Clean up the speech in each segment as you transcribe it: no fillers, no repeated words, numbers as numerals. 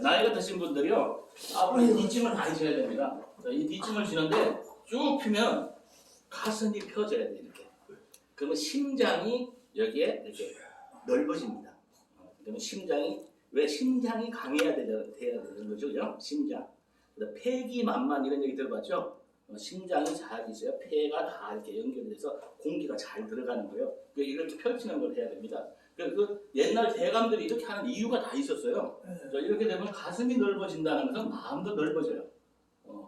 나이가 드신 분들이요, 앞으로 이 뒤침을 많이 져야 됩니다. 이 뒤침을 지는데 쭉 피면 가슴이 펴져야 돼, 이렇게. 그러면 심장이 여기에 이렇게 넓어집니다. 그러면 심장이, 왜 심장이 강해야 돼야 되는 거죠, 그죠? 심장. 폐기만만 이런 얘기 들어봤죠? 심장이 잘 있어야 폐가 다 이렇게 연결돼서 공기가 잘 들어가는 거예요. 이렇게 펼치는 걸 해야 됩니다. 그 옛날 대감들이 이렇게 하는 이유가 다 있었어요. 이렇게 되면 가슴이 넓어진다는 것은 마음도 넓어져요.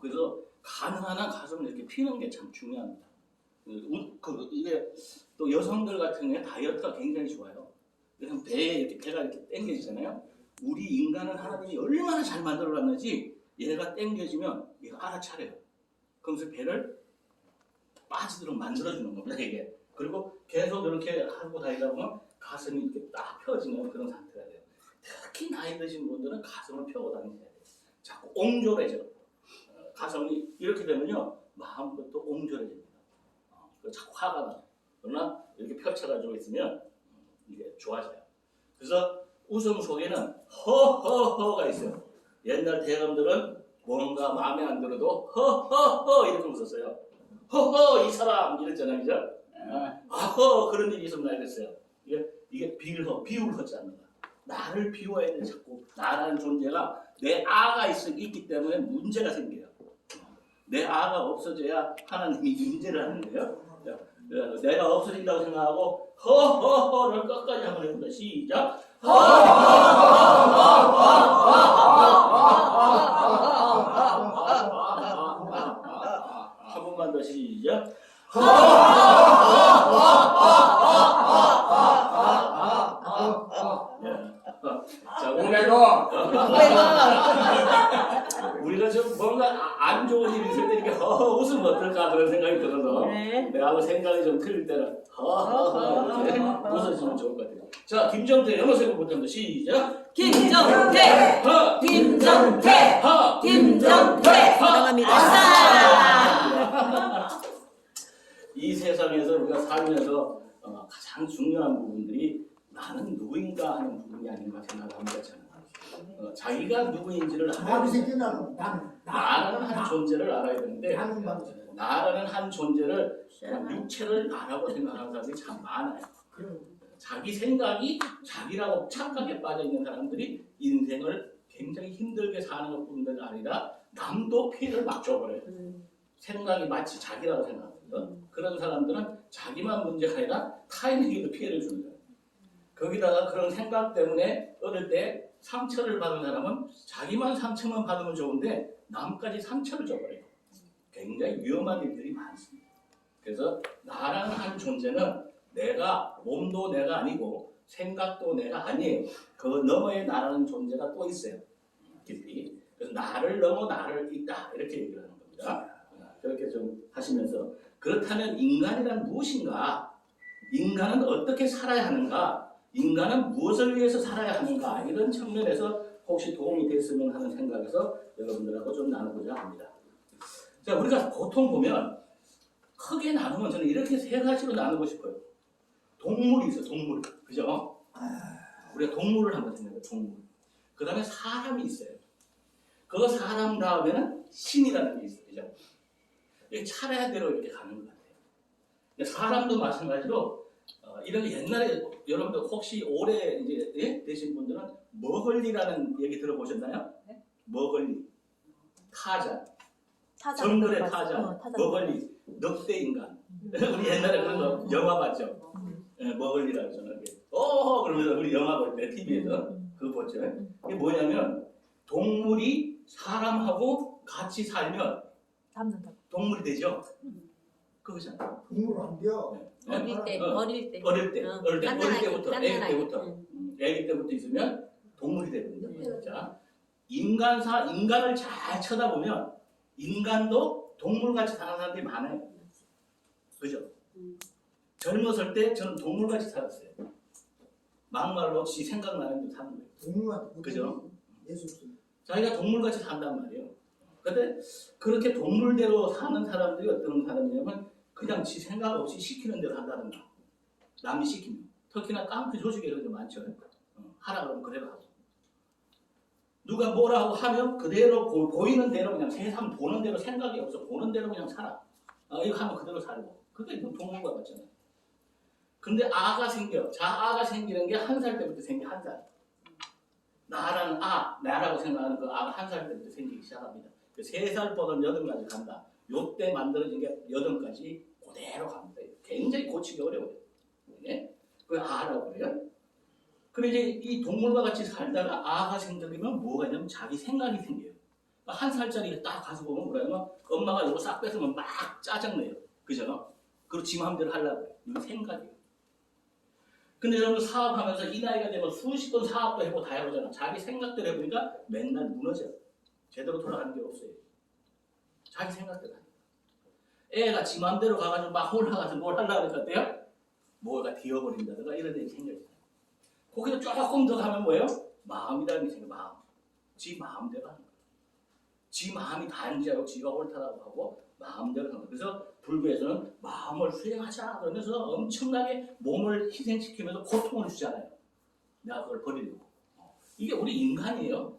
그래서 가능한 한 가슴을 이렇게 피는 게 참 중요합니다. 이게 또 여성들 같은 경우에 다이어트가 굉장히 좋아요. 그래서 배에 이렇게 배가 이렇게 당겨지잖아요. 우리 인간은 하나님이 얼마나 잘 만들어놨는지 얘가 당겨지면 얘가 알아차려요. 그러면서 배를 빠지도록 만들어주는 겁니다, 이게. 그리고 계속 이렇게 하고 다니다 보면 가슴이 이렇게 딱 펴지는 그런 상태가 돼요. 특히 나이 드신 분들은 가슴을 펴고 다니셔야 돼요. 자꾸 옹졸해져. 가슴이 이렇게 되면요, 마음부터 옹졸해집니다. 자꾸 화가 나요. 그러나 이렇게 펼쳐가지고 있으면 이게 좋아져요. 그래서 웃음 속에는 허허허가 있어요. 옛날 대감들은 뭔가 마음에 안 들어도 허허허 이렇게 웃었어요. 허허 이 사람 이랬잖아요, 그죠? 아허 그런 일이 있으면 알겠어요. 이게 비울허지 않는다. 나를 비워야 돼. 자꾸 나라는 존재가 내 아가 있기 때문에 문제가 생겨요. 내 아가 없어져야 하나님이 문제를 하는 거예요. 내가 없어진다고 생각하고 허허허를 끝까지 한번 해보자. 시작. 한 번만 더 시작. 자, 우리가 좀 뭔가 안 좋은 일이 있을 때 이렇게 웃으면 어떨까 그런 생각이 들어서 내가 생각이 좀 틀릴 때는 이렇게 웃어주면 좋을 것 같아요. 자, 김정태 영어 세번부터 시작. 김정태, 김정태, 김정태. 사랑합니다. 이 세상에서 우리가 살면서 가장 중요한 부분들이 나는 누구인가 하는 부분이 아닌가 생각합니다. 저는 자기가 누구인지를 알아야 돼요. 나라는 한 존재를 알아야 되는데 나라는 한 존재를 그냥 육체를 나라고 생각하는 사람들이 참 많아요. 자기 생각이 자기라고 착각에 빠져있는 사람들이 인생을 굉장히 힘들게 사는 것뿐만 아니라 남도 피해를 막 줘버려요. 생각이 마치 자기라고 생각하거든. 그런 사람들은 자기만 문제가 아니라 타인에게도 피해를 주는 거예요. 거기다가 그런 생각 때문에 어릴 때 상처를 받은 사람은 자기만 상처만 받으면 좋은데 남까지 상처를 줘버려요. 굉장히 위험한 일들이 많습니다. 그래서 나라는 한 존재는 내가 몸도 내가 아니고 생각도 내가 아니에요. 그 너머에 나라는 존재가 또 있어요. 깊이. 그래서 나를 넘어 나를 있다 이렇게 얘기를 하는 겁니다. 그렇게 좀 하시면서 그렇다면 인간이란 무엇인가? 인간은 어떻게 살아야 하는가? 인간은 무엇을 위해서 살아야 하는가? 이런 측면에서 혹시 도움이 됐으면 하는 생각에서 여러분들하고 좀 나누고자 합니다. 자, 우리가 보통 보면 크게 나누면 저는 이렇게 세 가지로 나누고 싶어요. 동물이 있어요, 동물. 그죠? 우리가 동물을 한번 생각해요, 동물. 그 다음에 사람이 있어요. 그 사람 다음에는 신이라는 게 있어요, 그죠? 이게 차례대로 이렇게 가는 것 같아요. 사람도 마찬가지로 이런 옛날에 여러분들 혹시 오래 이제 되신 분들은 머글리라는 얘기 들어보셨나요? 네? 머글리, 타자, 정글의 타자, 머글리, 늑대 인간. 우리 옛날에 그런 거 영화 봤죠? 머글리라고 하잖아요. 그러면서 우리 영화 볼 때 TV에서 그거 봤죠? 이게 뭐냐면 동물이 사람하고 같이 살면 동물이 되죠? 그거잖아요. 동물을 안 돼요. 어릴 때부터 애기 때부터 있으면 동물이 되거든요. 자, 인간을 잘 쳐다보면 인간도 동물같이 사는 사람들이 많아요. 그죠? 젊었을 때 저는 동물같이 살았어요. 막말 없이 생각나는 대로 사는 거예요. 동물만 그죠? 예수 자기가 동물같이 산단 말이에요. 근데 그렇게 동물대로 사는 사람들이 어떤 사람이냐면 그냥 지 생각 없이 시키는 대로 한다든가 남이 시키면 특히나 깡패 조직에 그런 게 많죠. 하라 그러면 그대로 하고 누가 뭐라고 하면 그대로 보이는 대로 그냥 세상 보는 대로 생각이 없어. 보는 대로 그냥 살아. 이거 하면 그대로 살고. 그게 동물과 같잖아요. 근데 아가 생겨. 자아가 생기는 게 1살 때부터 생겨. 1살. 나라는 나라고 생각하는 그 아가 1살 때부터 생기기 시작합니다. 3살보다 8까지 간다. 요때 만들어진 게 8까지 그대로 갑니다. 굉장히 고치기 어려워요. 네? 그 아라고 그래요. 근데 이제 이 동물과 같이 살다가 아가 생기면 뭐가 있냐면 자기 생각이 생겨요. 1살짜리가 딱 가서 보면 뭐냐면 엄마가 이거 싹 뺏으면 막 짜증내요. 그죠? 그리고 지 마음대로 하려고 해요. 이거 생각이에요. 근데 여러분 사업하면서 이 나이가 되면 수십 번 사업도 해보고 다 해보잖아. 자기 생각대로 해보니까 맨날 무너져. 제대로 돌아가는 게 없어요. 자기 생각대로 하니까. 애가 지 마음대로 가가지고 막 올라가서 뭘 하려고 할 것 같아요? 뭐가 되어버린다든가 이런 일이 생겨요. 거기서 조금 더 가면 뭐예요? 마음이라는 게 생겨요. 마음. 지 마음대로 하는 거예요. 지 마음이 단지하고 지가 옳다라고 하고 마음대로 하는 거예요. 그래서 불교에서는 마음을 수행하자 그러면서 엄청나게 몸을 희생시키면서 고통을 주잖아요. 내가 그걸 버리려고. 이게 우리 인간이에요.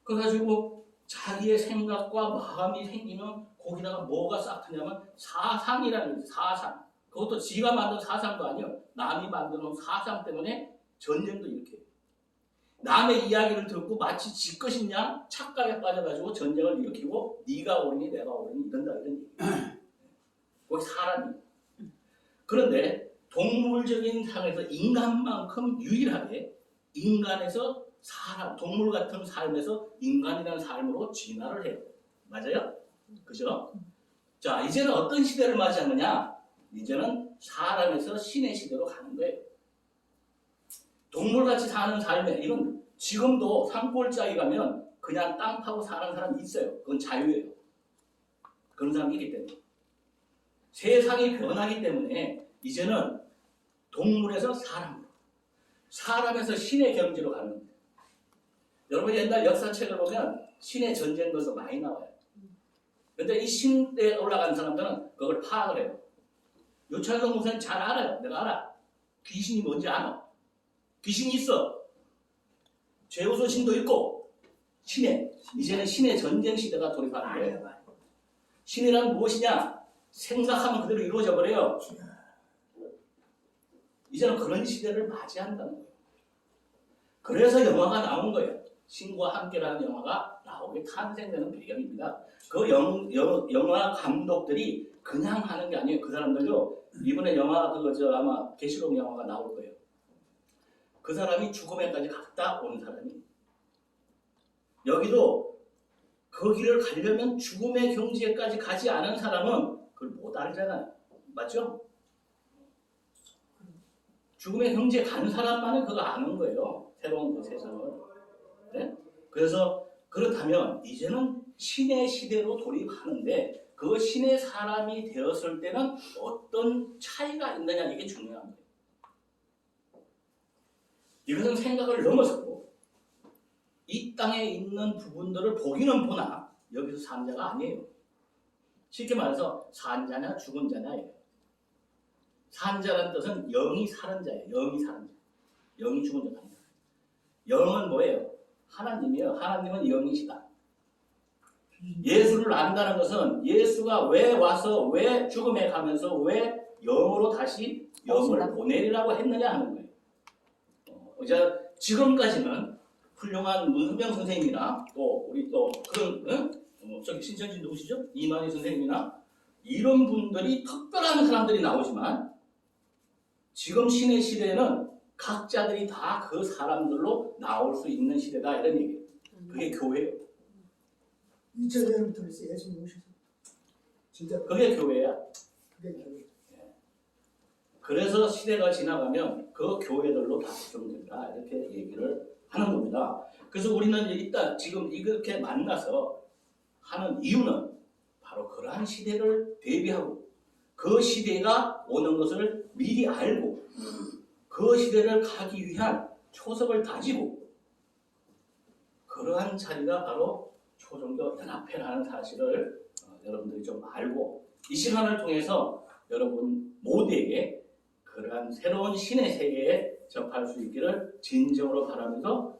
그래가지고 자기의 생각과 마음이 생기면 거기다가 뭐가 싹 트냐면 사상이라는 거예요. 사상. 그것도 지가 만든 사상도 아니에요. 남이 만드는 사상 때문에 전쟁도 일으켜요. 남의 이야기를 듣고 마치 지 것이냐 착각에 빠져가지고 전쟁을 일으키고 네가 옳으니 내가 옳으니 이런다 이런 얘기예요. 거기 사람이. 그런데 동물적인 상에서 인간만큼 유일하게 인간에서 사람, 동물 같은 삶에서 인간이라는 삶으로 진화를 해요. 맞아요? 그죠? 자, 이제는 어떤 시대를 맞이하느냐? 이제는 사람에서 신의 시대로 가는 거예요. 동물같이 사는 삶에 이건 지금도 산골짜기 가면 그냥 땅 파고 사는 사람이 있어요. 그건 자유예요. 그런 사람이 있기 때문에. 세상이 변하기 때문에 이제는 동물에서 사람으로, 사람에서 신의 경지로 가는 겁니다. 여러분 옛날 역사책을 보면 신의 전쟁들도 많이 나와요. 근데 이 신에 올라간 사람들은 그걸 파악을 해요. 유찬성 목사님 잘 알아요. 내가 알아. 귀신이 뭔지 알아. 귀신이 있어. 제우스 신도 있고 신의 이제는 신의 전쟁 시대가 돌입하는 거예요. 신이란 무엇이냐? 생각하면 그대로 이루어져 버려요. 이제는 그런 시대를 맞이한다는 거예요. 그래서 영화가 나온 거예요. 신과 함께라는 영화가 나오게 탄생되는 배경입니다. 그 영화 감독들이 그냥 하는 게 아니에요. 그 사람들도 이번에 영화 아마 계시록 영화가 나올 거예요. 그 사람이 죽음에까지 갔다 온 사람이. 여기도 그 길을 가려면 죽음의 경지에까지 가지 않은 사람은 그걸 못 알잖아요. 맞죠? 죽음의 경지에 간 사람만은 그거 아는 거예요. 새로운 그 세상을. 네? 그래서 그렇다면 이제는 신의 시대로 돌입하는데 그 신의 사람이 되었을 때는 어떤 차이가 있느냐 이게 중요한 거예요. 이것은 생각을 넘어서고 이 땅에 있는 부분들을 보기는 보나 여기서 산 자가 아니에요. 쉽게 말해서 산 자냐 죽은 자냐예요. 산 자라는 뜻은 영이 사는 자예요. 영이 사는 자. 영이 죽은 자가 아니라. 영은 뭐예요? 하나님이에요. 하나님은 영이시다. 예수를 안다는 것은 예수가 왜 와서 왜 죽음에 가면서 왜 영으로 다시 영을 보내리라고 했느냐 하는 거예요. 지금까지는 훌륭한 문수병 선생님이나 또 우리 또 그런 저기 신천지 누구시죠? 이만희 선생님이나 이런 분들이 특별한 사람들이 나오지만 지금 신의 시대에는 각자들이 다 그 사람들로 나올 수 있는 시대다 이런 얘기예요. 그게 교회예요. 2000년부터 예수님 오셔서 진짜 그게 교회야. 그게 교회. 그래서 시대가 지나가면 그 교회들로 다 구성된다 이렇게 얘기를 하는 겁니다. 그래서 우리는 일단 지금 이렇게 만나서 하는 이유는 바로 그러한 시대를 대비하고 그 시대가 오는 것을 미리 알고 그 시대를 가기 위한 초석을 다지고 그러한 자리가 바로 초종교 연합회라는 사실을 여러분들이 좀 알고 이 시간을 통해서 여러분 모두에게 그러한 새로운 신의 세계에 접할 수 있기를 진정으로 바라면서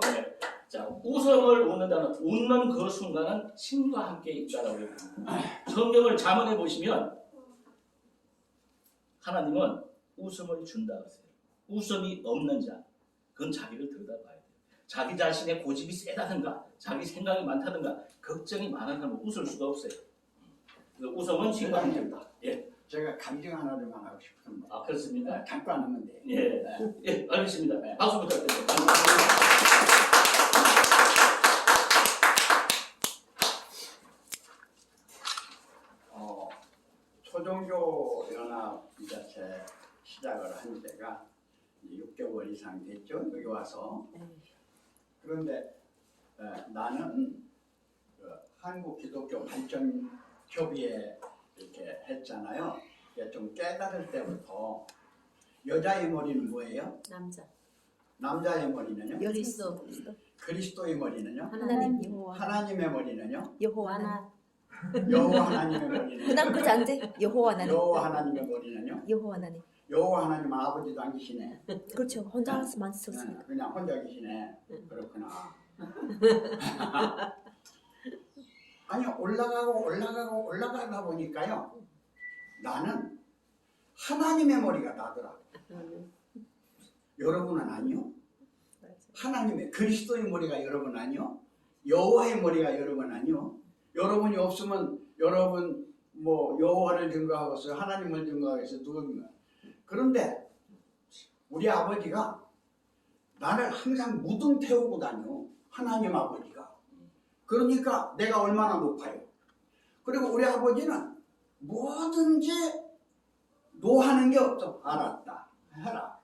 네. 자, 웃음을 웃는다는 웃는 그 순간은 신과 함께 있다라고 얘기합니다. 성경을 잠언해 보시면 하나님은 웃음을 준다 그랬어요. 웃음이 없는 자, 그건 자기를 들여다봐야 돼요. 자기 자신의 고집이 세다든가, 자기 생각이 많다든가, 걱정이 많은 사람은 웃을 수가 없어요. 그래서 웃음은 신과 함께 있다. 예, 제가 감정 하나 좀 하고 싶은데. 아 그렇습니다. 잠깐 하면 돼요. 예, 예, 알겠습니다. 박수 부탁드립니다. 초종교 연합 이자체 시작을 한 지가 6개월 이상 됐죠. 여기 와서. 그런데 나는 그 한국 기독교 발전 협의회 이렇게 했잖아요. 이게 좀 깨달을 때부터 여자의 머리는 뭐예요? 남자. 남자의 머리는요? 그리스도. 그리스도의 머리는요? 하나님 여호와. 하나님의 머리는요? 여호와 하나. 여호와 하나님의 머리는요? 그다음 그 잔데 여호와 하나님. 여호와 하나님의 머리는요? 여호와 하나님. 여호와 하나님 아버지도 안 계시네. 그렇죠. 혼자만 있었으니까. 그냥 혼자 계시네. 그렇구나. 아니 올라가다 보니까요. 나는 하나님의 머리가 나더라. 여러분은 아니요? 하나님의 그리스도의 머리가 여러분 아니요? 여호와의 머리가 여러분 아니요? 여러분이 없으면 여러분 뭐 여호와를 증거하겠어요? 하나님을 증거하겠어요? 누군가? 그런데 우리 아버지가 나를 항상 무등 태우고 다녀. 하나님 아버지가. 그러니까 내가 얼마나 높아요. 그리고 우리 아버지는 뭐든지 노하는 게 없어. 알았다. 해라.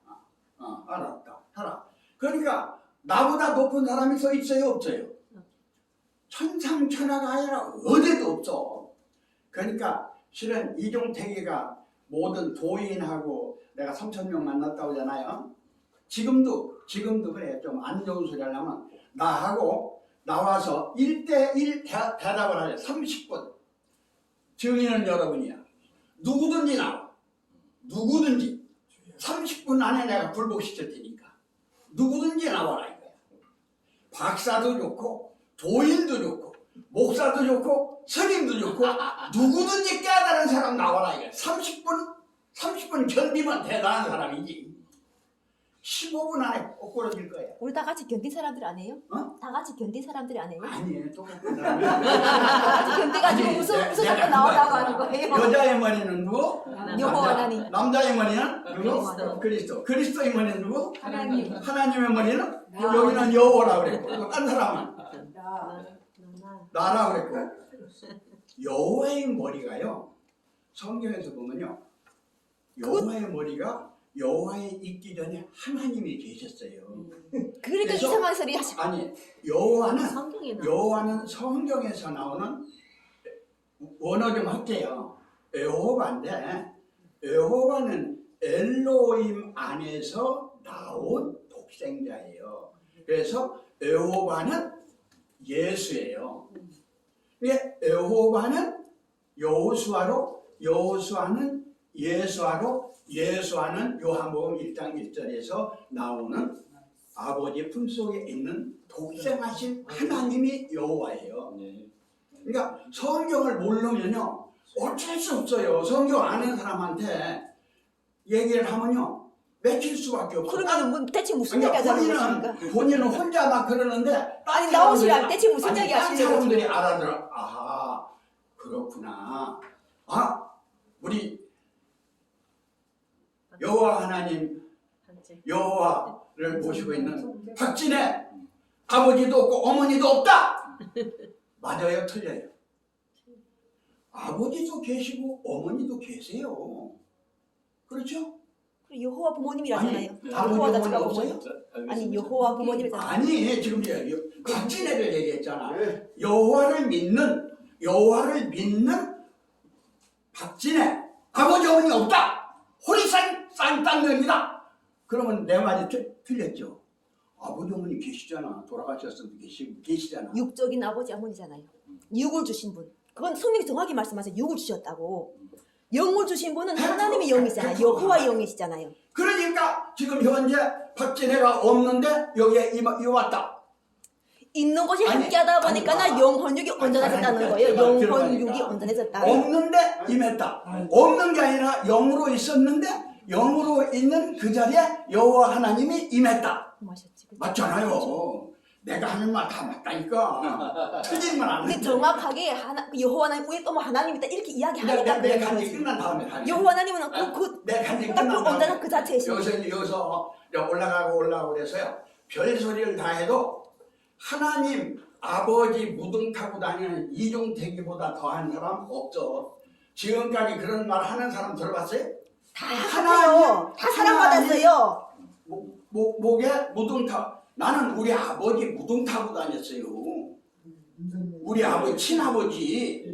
알았다. 해라. 그러니까 나보다 높은 사람이 서 있어요? 없어요? 천상천하가 아니라 어디도 없어. 그러니까 실은 이종택이가 모든 도인하고 내가 3,000명 만났다고 하잖아요. 지금도 그래. 좀 안 좋은 소리 하려면 나하고 나와서 1대1 대답을 하래. 30분. 증인은 여러분이야. 누구든지 나와. 누구든지. 30분 안에 내가 굴복시킬 테니까. 누구든지 나와라 이거야. 박사도 좋고 도인도 좋고 목사도 좋고 스님도 좋고 누구든지 깨달은 사람 나와라 이거야. 30분 견디면 대단한 사람이지. 15분 안에 꼬꾸러질 거야. 우리 다 같이 견딘 사람들 아니에요? 어? 다 같이 견딘 사람들이 아니에요? 아니 똑같은 사람이야. 다 같이 견뎌가지고 아니, 웃어서 내가 나오라고 그거야. 하는 거예요. 여자의 머리는 누구? 여호와 하나님. 남자의 머리는 그리스도. 누구? 그리스도. 그리스도의 머리는 누구? 하나님. 하나님의 머리는 여기는 여호라 그랬고 딴 사람은 나라 그랬고 여호와의 머리가요. 성경에서 보면요. 여호와의 머리가 여호와에 있기 전에 하나님이 계셨어요. 그러니까 그래서- 이상한 소리 하시. 아니 여호와는 성경에 나. 여호와는 성경에서 나오는 원어 좀 할게요. 여호와인데 여호와는 엘로임 안에서 나온 독생자예요. 그래서 여호와는 예수예요. 이게 여호와는 여호수아로 여호수아는 예수아로 예수아는 요한복음 1장 1절에서 나오는 아버지 품속에 있는 독생하신 하나님이 여호와예요. 네. 그러니까 성경을 모르면요 어쩔 수 없어요. 성경 아는 사람한테 얘기를 하면요 맥힐 수밖에 없어요. 그러면 뭐 대체 무슨 얘기 그러니까 하자는 것입니까? 본인은 혼자 막 그러는데 아니 나오시라 대체 무슨 얘기 딴 하시는 사람들이 거지? 알아들어. 아하 그렇구나. 아 우리 여호와 하나님 여호와를 모시고 있는 박진혜 아버지도 없고 어머니도 없다. 맞아요, 틀려요? 아버지도 계시고 어머니도 계세요. 그렇죠? 여호와 부모님이라잖아요. 아버지 여호와 어머니 자체가 없어요? 뭐예요? 아니 여호와 부모님이잖아요. 아니 지금 박진애를 얘기했잖아. 여호와를 믿는 박진애 아버지 어머니 없다. 호리산 쌍땅면이다. 그러면 내 말이 틀렸죠. 아버지 어머니 계시잖아. 돌아가셨어도 계시잖아. 육적인 아버지 어머니잖아요. 육을 주신 분. 그건 성경이 정확히 말씀하세요. 육을 주셨다고. 영을 주신 분은 하나님의 영이잖아요. 여호와의 영이시잖아요. 그러니까 지금 현재 박진애가 없는데 여기에 왔다. 있는 것이 아니, 함께하다 보니까 아니, 영혼육이 온전해졌다는 거예요. 들어가니까. 영혼육이 온전해졌다. 없는데 임했다. 없는 게 아니라 영으로 있었는데 영으로 있는 그 자리에 여호와 하나님이 임했다. 마셨지. 그죠? 맞잖아요. 내가 하는 말 다 맞다니까. 틀린 말 안 근데 해. 정확하게 여호와 하나님 위에 또 하나님 있다 이렇게 이야기하니까 내 그런 간지 거지. 끝난 다음에 하지. 여호와 하나님은 내 간지 딱 끝난 온전한 다음에 그 자체이신 거예요. 여기서 올라가고 그래서요. 별 소리를 다 해도 하나님 아버지 무등 타고 다니는 이종택이보다 더한 사람 없죠. 지금까지 그런 말 하는 사람 들어봤어요? 다 하나요. 다 사랑받았어요. 목에 무등 타. 나는 우리 아버지 무등 타고 다녔어요. 우리 아버지 친아버지.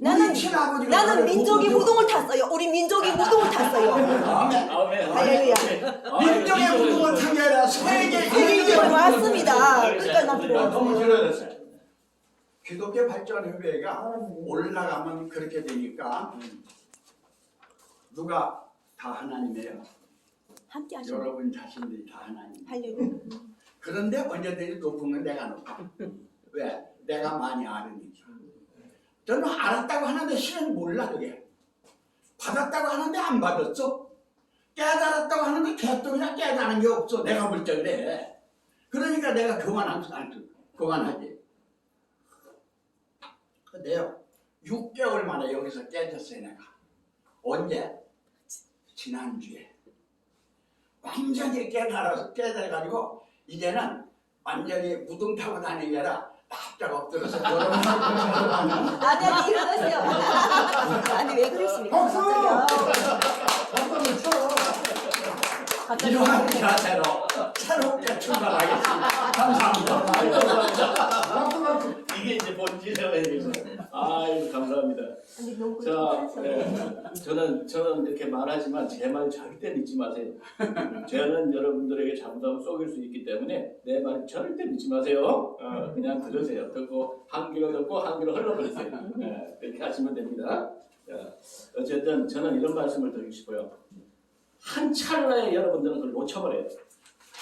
나는 우리 친아버지가 나는 나를 민족이 무등 무등을 탔어요. 우리 민족이 무등을 탔어요. 아멘. 할렐루야. 민족의 무등을 탄 게 아니라 세계 민족이 맞습니다. 그러니까 나 너무 들어왔어요. 길어졌어요. 기독교 발전협의회가 올라가면 그렇게 되니까 누가 다 하나님이에요? 함께 하시는 여러분 자신들이 다 하나님. 할렐루야. 그런데 언제든지 높은 건 내가 높아. 왜? 내가 많이 아르니까. 저는 알았다고 하는데 실은 몰라 그게. 받았다고 하는데 안 받았어. 깨달았다고 하는데 걔도 그냥 깨달은 게 없어. 내가 볼 때 그래. 그러니까 내가 그만하지. 근데요, 6개월 만에 여기서 깨졌어요, 내가. 언제? 지난주에. 완전히 깨달아가지고, 이제는 완전히 무등 타고 다니는 게 아니라, 납작 엎드려서 여러분. 아니 일어나세요. 아니 왜 그러십니까? 갑자기. 이러한 자세로 새롭게 출발하겠습니다. 감사합니다. 이게 이제 본질이라고 해야 되죠. 아유, 감사합니다. 아니 너무 자, 저는 이렇게 말하지만 제 말 절대 믿지 마세요. 저는 여러분들에게 잘못하면 속일 수 있기 때문에 내 말 절대 믿지 마세요. 그냥 들으세요. 듣고 한 귀로 듣고 한 귀로 흘러버리세요. 그렇게 하시면 됩니다. 자, 어쨌든 저는 이런 말씀을 드리고 싶어요. 한 찰나에 여러분들은 그걸 놓쳐버려요.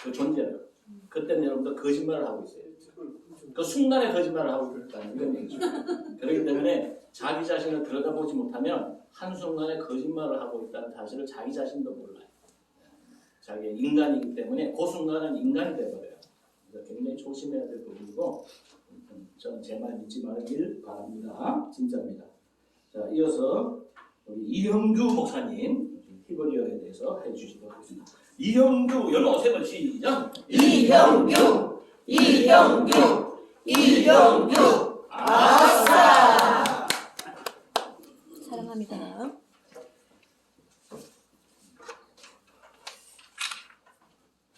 그 존재를. 그때는 여러분들 거짓말을 하고 있어요. 그 순간에 거짓말을 하고 있다는 이런 얘기죠. 그렇기 때문에 자기 자신을 들여다보지 못하면 한순간에 거짓말을 하고 있다는 사실을 자기 자신도 몰라요. 자기 인간이기 때문에 그 순간은 인간이 되어버려요. 그래서 굉장히 조심해야 될 부분이고 저는 제 말 믿지 말길 바랍니다. 진짜입니다. 자, 이어서 우리 이형규 목사님 히브리어에 대해서 해주시도록 하겠습니다. 이형규 연호 세 번 시작. 이형규 아싸. 사랑합니다.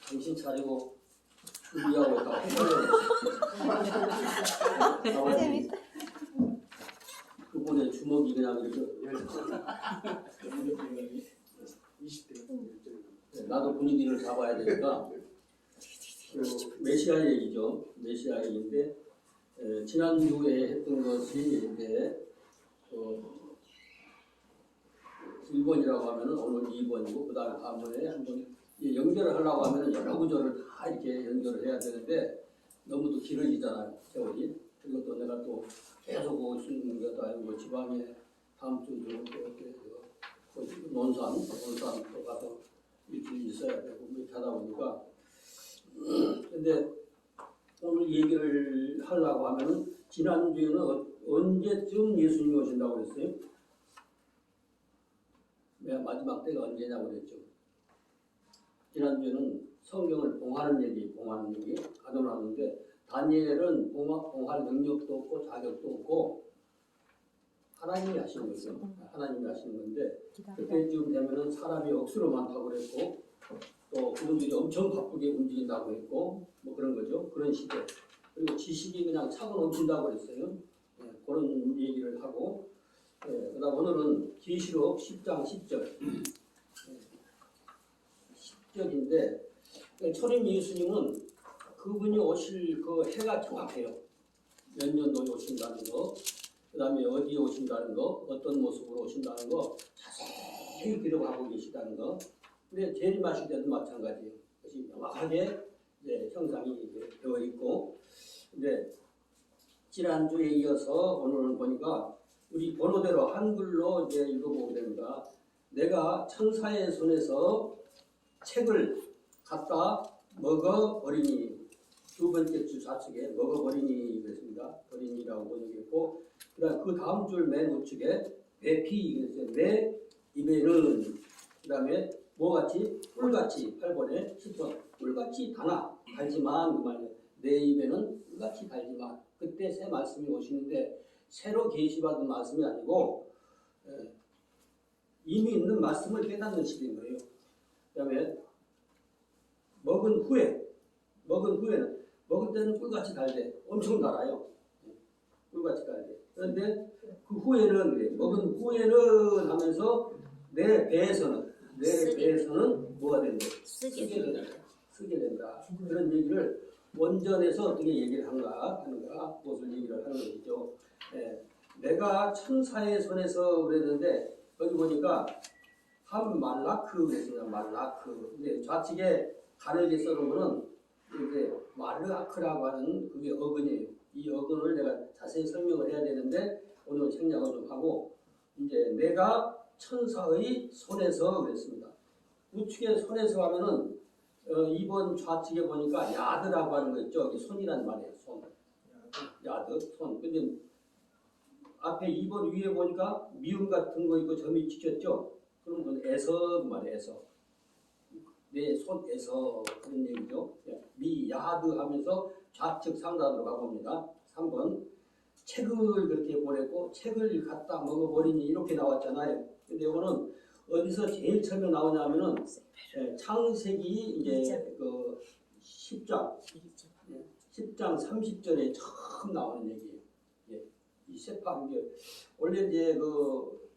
정신 차리고 준비하고 있다. 재밌다. 그분의 주먹이 그냥 이렇게 20대. 나도 분위기를 잡아야 되니까 메시아 얘기죠. 메시아 얘기인데 지난주에 했던 것이 이제 1번이라고 하면은 오늘 2번이고 그 다음에 한 번 연결을 하려고 하면은 여러 구절을 다 이렇게 연결을 해야 되는데 너무도 길어지잖아요. 세월이. 그것도 내가 또 계속 올 수 있는 것도 아니고 지방에 다음 주도 이렇게 논산 또 가서 일주일 있어야 되고 이렇게 하다 보니까 근데 오늘 얘기를 하려고 하면은 지난주에는 언제쯤 예수님이 오신다고 그랬어요? 맨 마지막 때가 언제냐고 그랬죠. 지난주에는 성경을 봉하는 얘기 가져놨는데 다니엘은 봉할 능력도 없고 자격도 없고 하나님이 하시는 거죠. 하나님이 하시는 건데 기다리다. 그때쯤 되면은 사람이 억수로 많다고 그랬고 또 그분들이 엄청 바쁘게 움직인다고 했고 뭐 그런 거죠. 그런 시대. 그리고 지식이 그냥 차고 넘친다고 그랬어요. 예, 그런 얘기를 하고 그다음 오늘은 계시록 10장 10절 10절인데 초림 예수님은 그분이 오실 그 해가 정확해요. 몇 년도에 오신다는 거, 그 다음에 어디에 오신다는 거, 어떤 모습으로 오신다는 거 자세히 기록하고 계시다는 거. 근데 재림하실 때도 마찬가지예요. 그것이 명확하게 이제 형상이 이제 되어 있고, 근데 지난주에 이어서 오늘은 보니까 우리 번호대로 한글로 이제 읽어보게 됩니다. 내가 천사의 손에서 책을 갖다 먹어버리니, 두 번째 주 좌측에 먹어버리니 그랬습니다. 버리니라고 번역했고, 그 다음 줄 맨 우측에 배피 그랬어요. 내 입에는 그 다음에 뭐같이 꿀같이 8번에 10번 꿀같이 달지만 그 말이에요. 내 입에는 꿀같이 달지만 그때 새 말씀이 오시는데 새로 계시받은 말씀이 아니고 이미 있는 말씀을 깨닫는 시대인 거예요. 그 다음에 먹은 후에는 먹을 때는 꿀같이 달대. 엄청 달아요. 꿀같이 달대. 그런데 그 후에는 그래. 먹은 후에는 하면서 내 배에서는 뭐가 된다? 쓰게 된다. 그런 얘기를 원전에서 어떻게 얘기를 하는가 그것을 얘기를 하는 것이죠. 내가 천사의 손에서 그랬는데 여기 보니까 한 말라크 그랬습니다. 말라크. 근데 좌측에 가늘게 써놓은 거는 이게 말라크라고 하는 그게 어근이에요. 이 어근을 내가 자세히 설명을 해야 되는데 오늘 생략을 좀 하고 이제 내가 천사의 손에서 그랬습니다. 우측에 손에서 하면은 2번 좌측에 보니까 야드라고 하는 거 있죠. 이게 손이란 말이에요. 손. 야드, 손. 근데 앞에 2번 위에 보니까 미음 같은 거 있고 점이 찍혔죠. 그런 건 에서 말이에요. 에서. 내 손에서 그런 얘기죠. 미야드 하면서 좌측 상단으로 가봅니다. 3번 책을 그렇게 보냈고 책을 갖다 먹어버리니 이렇게 나왔잖아요. 근데 이거는 어디서 제일 처음에 나오냐면은 창세기 이제 그 10장 30절에 처음 나오는 얘기예요. 이 세파 이게 원래 이제 그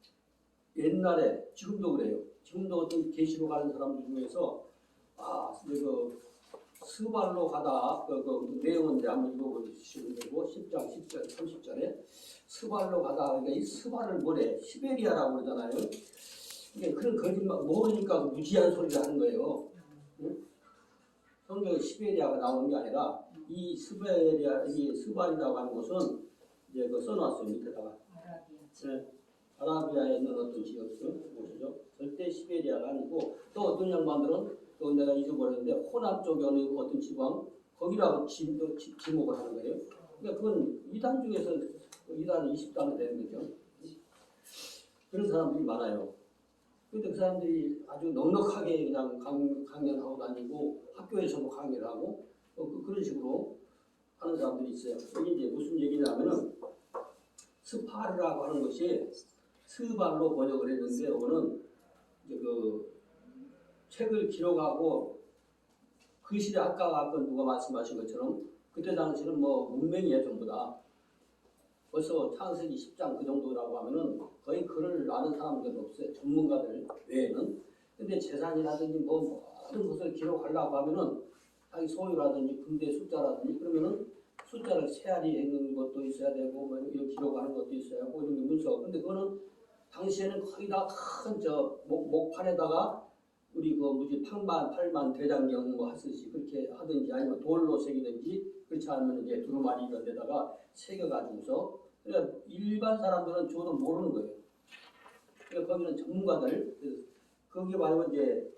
옛날에 지금도 그래요. 지금도 어떤 계시로 가는 사람들 중에서 그 스발로 가다 그 내용은 이제 한번 읽어보시면 되고 10장 10절 30절에 스발로 가다 그러니까 이 스발을 뭐래 시베리아라고 그러잖아요. 이게 그런 거짓말 모르니까 무지한 소리를 하는 거예요. 응? 성경에 시베리아가 나오는 게 아니라 이 스베리아 이 스발이라고 하는 곳은 이제 그 써놨어요 밑에다가. 아라비아에 있는 어떤 지역이죠. 절대 시베리아가 아니고 또 어떤 양반들은 또 내가 잊어버렸는데 호남 쪽에 어느 어떤 지방 거기라고 지목을 하는 거예요. 그러니까 그건 이단 중에서 이단 20단이 되는 거죠. 그런 사람들이 많아요. 그런데 그 사람들이 아주 넉넉하게 그냥 강연하고 다니고 학교에서도 강의를 하고 그런 식으로 하는 사람들이 있어요. 여기 이제 무슨 얘기냐면은 스파르라고 하는 것이 스발로 번역을 했는데 이거는 이제 그 책을 기록하고 그 시대 아까 누가 말씀하신 것처럼 그때 당시는 뭐 문맹이에요 전부 다. 벌써 창세기 10장 그 정도라고 하면은 거의 글을 아는 사람들은 없어요. 전문가들 외에는. 근데 재산이라든지 뭐 모든 것을 기록하려고 하면은 자기 소유라든지 군대 숫자라든지 그러면은 숫자를 세알이 했는 것도 있어야 되고 뭐 이런 기록하는 것도 있어야 하고 이런 게 문서. 근데 그거는 당시에는 거의 다 큰 저 목판에다가 우리 그 무지 팔만 대장경 뭐 하듯이 그렇게 하든지 아니면 돌로 새기든지 그렇지 않으면 이제 두루마리 이런 데다가 새겨가지고서 그러니까 일반 사람들은 저도 모르는 거예요. 그러니까 거기는 전문가들 거기 말고 이제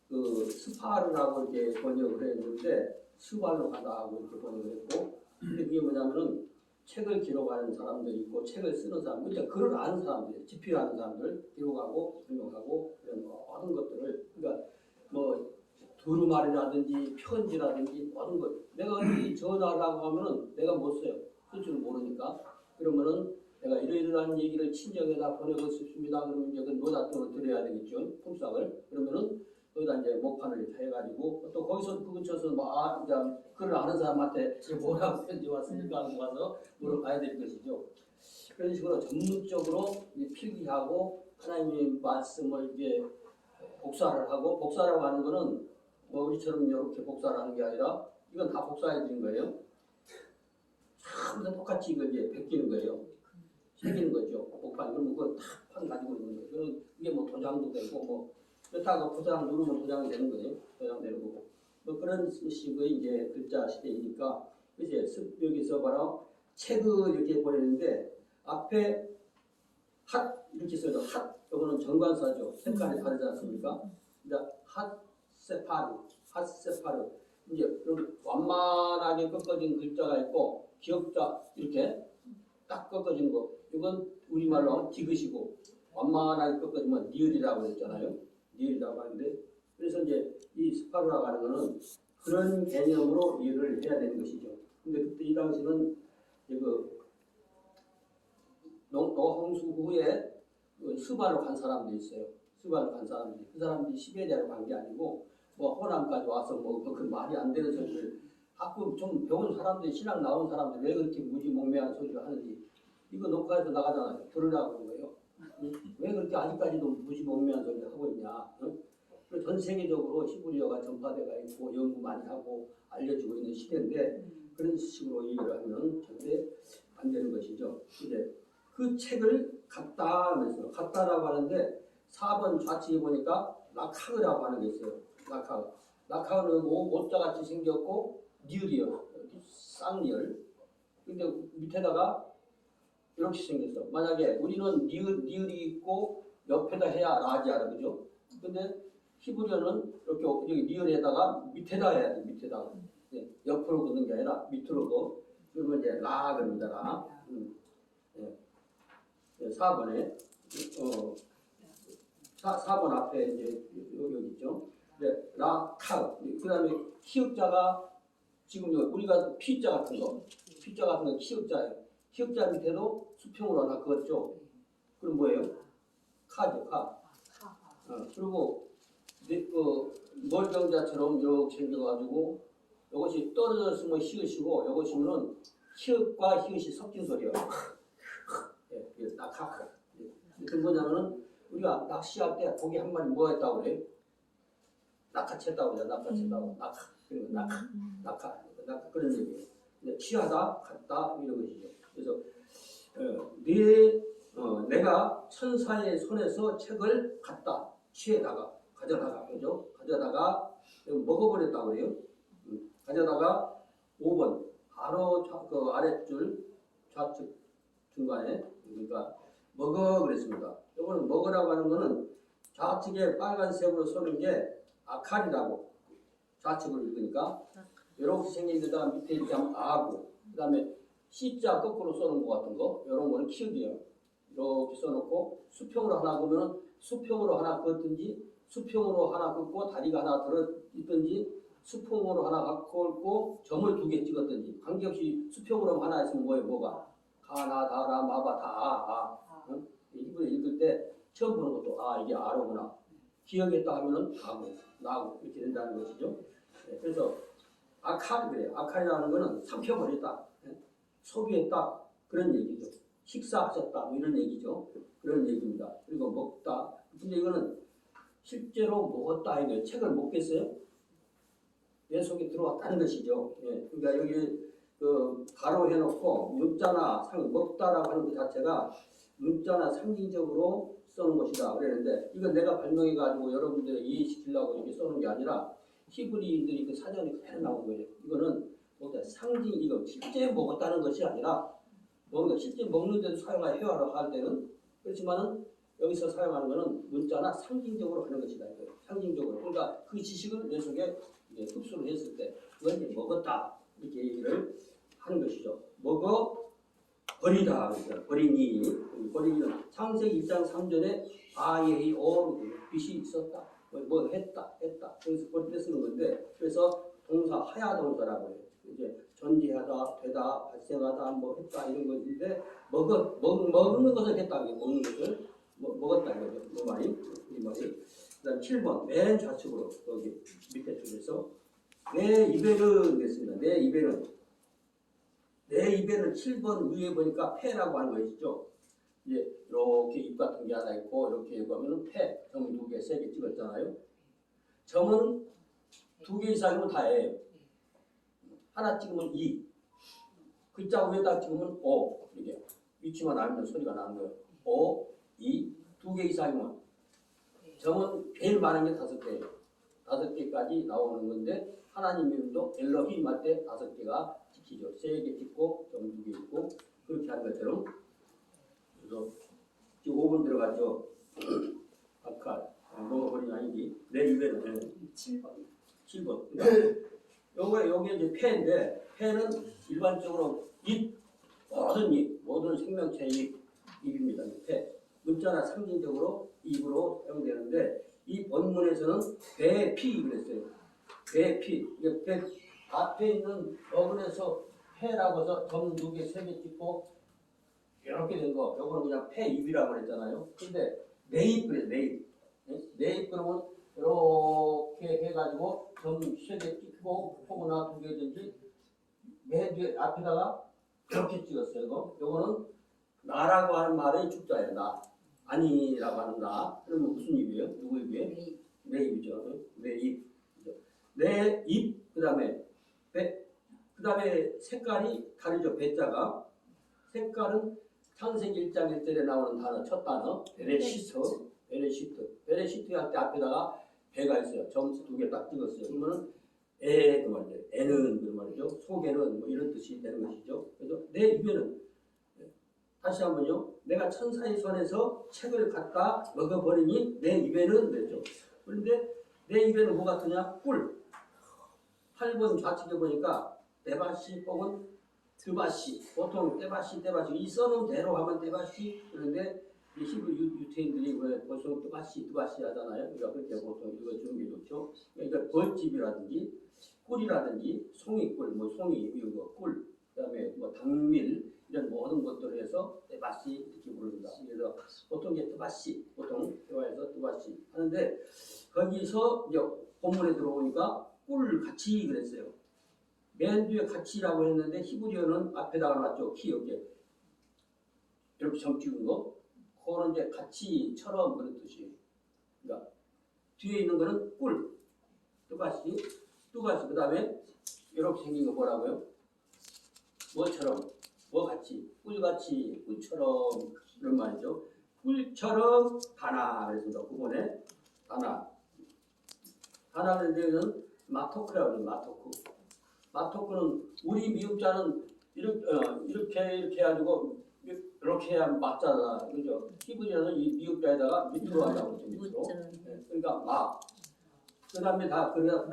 그 스파르라고 이렇게 번역을 했는데 스발로 가다 하고 이렇게 번역을 했고 근데 그게 뭐냐면은 책을 기록하는 사람들이 있고 책을 쓰는 사람, 그러니까 글을 아는 사람들, 집필하는 사람들 기록하고 설명하고 이런 모든 것들을 그러니까 뭐 두루마리라든지 편지라든지 모든 것. 내가 어디 전화하려고 하면은 내가 못 써요. 쓸 줄 모르니까. 그러면은 내가 이러이러한 얘기를 친정에다 보내고 싶습니다. 그러면 이제 그 노잣돈을 드려야 되겠죠. 품삯을. 그러면은 거기다 이제 목판을 이렇게 해가지고 또 거기서 그 근처에서 막 이제 글을 아는 사람한테 이제 뭐라고 편지 왔으니까 하고 가서 물어봐야 될 것이죠. 그런 식으로 전문적으로 이제 필기하고 하나님의 말씀을 이제 복사를 하고 복사라고 하는 거는 뭐 우리처럼 이렇게 복사를 하는 게 아니라 이건 다 복사해 드린 거예요. 전부 똑같이 이걸 이제 베끼는 거예요. 새기는 거죠. 복판. 그러면 그거 탁판 가지고 있는 거예요. 그럼 이게 뭐 도장도 되고 뭐 그렇다고 도장 누르면 도장이 되는 거예요. 도장 되는 거고. 뭐 그런 식의 이제 글자 시대이니까 이제 여기서 바로 책을 이렇게 보내는데 앞에 핫 이렇게 써서 핫 이거는 정관사죠. 색깔이 다르지 않습니까? 이제 핫 세파르, 핫 세파르. 이제 그럼 완만하게 꺾어진 글자가 있고 기역자 이렇게 딱 꺾어진 거. 이건 우리말로 하면 디귿이고 완만하게 꺾어지면 니을이라고 했잖아요. 니을이라고 하는데 그래서 이제 이 스파르라고 하는 거는 그런 개념으로 이해를 해야 되는 것이죠. 근데 그때 이 당시는 이제 그 노홍수 후에 스바로 간 사람도 있어요. 스바로 간 사람들이 그 사람들이 시베리아로 간 게 아니고 뭐 호남까지 와서 뭐 그 말이 안 되는 소리를 가끔 좀 배운 사람들이 신학 나온 사람들 왜 그렇게 무지몽매한 소리를 하는지 이거 녹화해서 나가잖아요. 들으라고 그런 거예요. 응? 왜 그렇게 아직까지도 무지몽매한 소리를 하고 있냐? 응? 전 세계적으로 히브리어가 전파돼가 있고 연구 많이 하고 알려지고 있는 시대인데 그런 식으로 얘기를 하면 절대 안 되는 것이죠. 이제 그 책을 갖다 하면서 갖다라고 하는데 4번 좌측에 보니까 라카흐라고 하는 게 있어요. 라카흐. 라카흐는 모자같이 생겼고 니을이요. 쌍니을. 근데 밑에다가 이렇게 생겼어. 만약에 우리는 니을이 있고 옆에다 해야 라지아라 그죠? 근데 히브리어는 이렇게 여기 니을에다가 밑에다 해야 돼. 밑에다가. 네, 옆으로 긋는 게 아니라 밑으로 긋. 그러면 이제 라 그럽니다. 라. 네. 4번에 4번 앞에 이제 여기 있죠. 네, 라카. 그다음에 키읔자가 지금 우리가 피자 같은 거 키읔자예요. 키읔자 밑에도 수평으로 하나 그었죠. 그럼 뭐예요? 카죠, 카. 그리고 멀경자처럼 이렇게 생겨가지고 이것이 떨어졌으면 히읗이고 이것이면은 키읔과 히읗이 섞인 소리예요. 예, 낙하. 그 뭐냐면은 우리가 낚시할 때 고기 한 마리 뭐 했다고 그래요? 낙하챘다고 그래요. 낙하챘다고. 낙하 그런 얘기예요. 취하다, 갔다 이런 것이죠. 그래서 내가 천사의 손에서 책을 갖다 취해다가 가져다가 그죠? 가져다가 먹어버렸다고 그래요. 가져다가 5번 바로 그 아랫줄 좌측 중간에 그러니까 먹어 그랬습니다. 이거는 먹으라고 하는 거는 좌측에 빨간색으로 써는 게 아칼이라고 좌측으로 읽으니까 이렇게 생긴 데다가 밑에 이렇게 하면 아고 그 다음에 C자 거꾸로 써는 것 같은 거 이런 거는 키읔이에요. 이렇게 써놓고 수평으로 하나 보면은 수평으로 하나 긋든지 수평으로 하나 긋고 다리가 하나 들어있든지 수평으로 하나 긋고 점을 2개 찍었든지 관계없이 수평으로 하나 있으면 뭐예요? 뭐가? 가나 다라 마바 다 응? 이걸 읽을 때 처음 보는 것도 이게 아로구나. 기억했다 하면은 가고 나고 이렇게 된다는 것이죠. 네, 그래서 아칼이 그래요. 아칼이라는 거는 삼켜버렸다, 소비했다 그런 얘기죠. 식사하셨다 뭐 이런 얘기죠. 그런 얘기입니다. 그리고 먹다. 근데 이거는 실제로 먹었다 이거예요. 책을 먹겠어요? 내 속에 들어왔다는 것이죠. 예, 그러니까 여기 가로 해놓고 문자나 먹다라고 하는 것 자체가 문자나 상징적으로 써는 것이다 그랬는데 이건 내가 발명해가지고 여러분들에게 이해시키려고 이렇게 써는 게 아니라 히브리인들이 그 사전에 그대로 나온 거예요. 이거는 뭔가 상징 이거 실제 먹었다는 것이 아니라 뭔가 실제 먹는데도 사용해야 할 때는 그렇지만은 여기서 사용하는 것은 문자나 상징적으로 하는 것이다 이거예요. 상징적으로 그러니까 그 지식을 내 속에 흡수를 했을 때 그걸 이제 먹었다 이렇게 얘기를 하는 것이죠. 먹어 버리다 그러니까 버리니는 창세기 1장 3절에 아예히 빛이 있었다. 뭐 했다. 그래서 그럴 때 쓰는 건데 그래서 동사 하야 동사라고 해요. 이제 전제하다, 되다, 발생하다, 뭐 했다 이런 것인데 먹는 것을 했다. 먹는 것을 먹었다 이거죠. 그 말이 이 말이. 그다음 7번 맨 좌측으로 여기 밑에 쪽에서 내 입에는 됐습니다. 내 입에는 7번 위에 보니까 폐라고 하는 거 있죠. 이제 이렇게 입 같은 게 하나 있고 이렇게 보면은 폐, 점 2개, 3개 찍었잖아요. 점은 2개 이상이면 다예요. 하나 찍으면 2, 글자 위에다 찍으면 5 이게 위치만 알면 소리가 나는 거예요. 5, 2, 2개 이상이면 점은 제일 많은 게 5개예요. 5개까지 나오는 건데 하나님 이름도 엘로힘 할 때 5개가 찍히죠. 3개 찍고 점 2개 있고 그렇게 하는 것처럼 그래서 지금 5번 들어갔죠. 아까 먹어버린 아니지. 내 입에는 7번. 그러니까 요게 이제 폐인데 폐는 일반적으로 입 모든 생명체의 입입니다. 폐. 문자나 상징적으로 입으로 사용되는데 이 본문에서는 배피 그랬어요. 배피. 이게 배 앞에 있는 어근에서 폐라고 해서 점 2개, 3개 찍고 이렇게 된 거. 요거는 그냥 폐입이라고 그랬잖아요. 근데 내입 그래 내입. 내입 그러면 이렇게 해가지고 점 3개 찍고 혹은 2개든지 맨 뒤에 앞에다가 이렇게 찍었어요. 요거는 나라고 하는 말의 축자예요. 나. 아니라고 하는 나. 그러면 무슨 입이에요? 누구 입이에요? 내 입이죠. 내 입. 내 입. 그다음에 배. 그다음에 색깔이 다르죠. 배자가. 색깔은 창세기 1장 1절에 나오는 단어 첫 단어 베레시트 할 때 앞에다가 배가 있어요. 점수 2개 딱 찍었어요. 그러면은 그 말이죠. 애는 그 말이죠. 속에는 뭐 이런 뜻이 되는 것이죠. 그래서 내 입에는 다시 한번요. 내가 천사의 손에서 책을 갖다 먹어버리니 내 입에는 그랬죠. 그런데 내 입에는 뭐 같으냐? 꿀. 8번 좌측에 보니까 데바시 혹은 드바시. 보통 데바시 이 써놓은 대로 하면 데바시. 그런데 이 히브리 유태인들이 왜 보통 드바시 하잖아요. 그러니까 그렇게 보통 읽어주는 게 좋죠. 그러니까 벌집이라든지 꿀이라든지 송이꿀, 뭐 송이 이런 거 꿀. 그다음에 뭐 당밀 이런 모든 것들을 해서 데바시 이렇게 부릅니다. 그래서 보통 이제 드바시, 보통 대화에서 드바시 하는데 거기서 이제 본문에 들어오니까 꿀 같이 그랬어요. 맨 뒤에 같이라고 했는데 히브리어는 앞에다가 놨죠. 키 이렇게 점 찍은 거. 그거는 이제 같이처럼 그런 뜻이에요. 그러니까 뒤에 있는 거는 꿀, 뚜가시. 그 다음에 이렇게 생긴 거 뭐라고요? 뭐처럼, 뭐 같이, 꿀같이, 꿀처럼 이런 말이죠. 꿀처럼 다나 그랬습니다. 구본에 다나. 다나는 데는 마토크라고 해요. 마토크는 우리 미국자는 이렇게 해가지고 이렇게 해야 맞잖아, 그죠? 히브리어는 이 미국자에다가 밑으로 하려고 그러죠. 밑으로. 그러니까 마. 그다음에 다 그다음